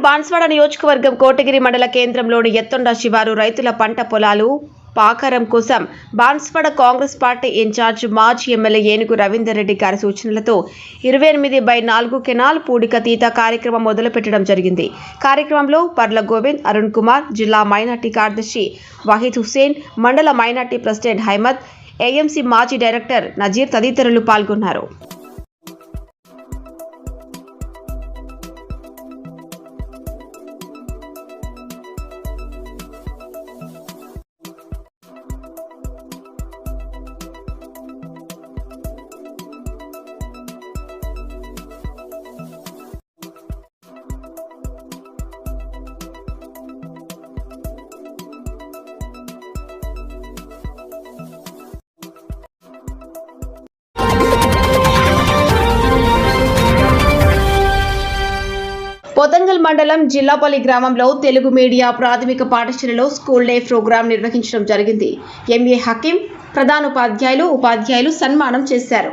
బాన్స్వాడ నియోజకవర్గం కోటగిరి మండల కేంద్రంలోని ఎత్తండ శివారు రైతుల పంట పొలాలు పాకారం కోసం బాన్స్వాడ కాంగ్రెస్ పార్టీ ఇన్ఛార్జ్ మాజీ ఎమ్మెల్యే ఏనుగు రవీందర్ రెడ్డి గారి సూచనలతో 28/4 కెనాల్ పూడిక తీత కార్యక్రమం మొదలుపెట్టడం జరిగింది. కార్యక్రమంలో పర్ల గోవింద్, అరుణ్ కుమార్, జిల్లా మైనార్టీ కార్యదర్శి వాహిద్ హుస్సేన్, మండల మైనార్టీ ప్రెసిడెంట్ హైమద్, ఏఎంసీ మాజీ డైరెక్టర్ నజీర్ తదితరులు పాల్గొన్నారు. పొతంగల్ మండలం జిల్లాపల్లి గ్రామంలో తెలుగు మీడియా ప్రాథమిక పాఠశాలలో స్కూల్ డే ప్రోగ్రాం నిర్వహించడం జరిగింది. ఎంఏ హకీం ప్రధానోపాధ్యాయులు, ఉపాధ్యాయులు సన్మానం చేశారు.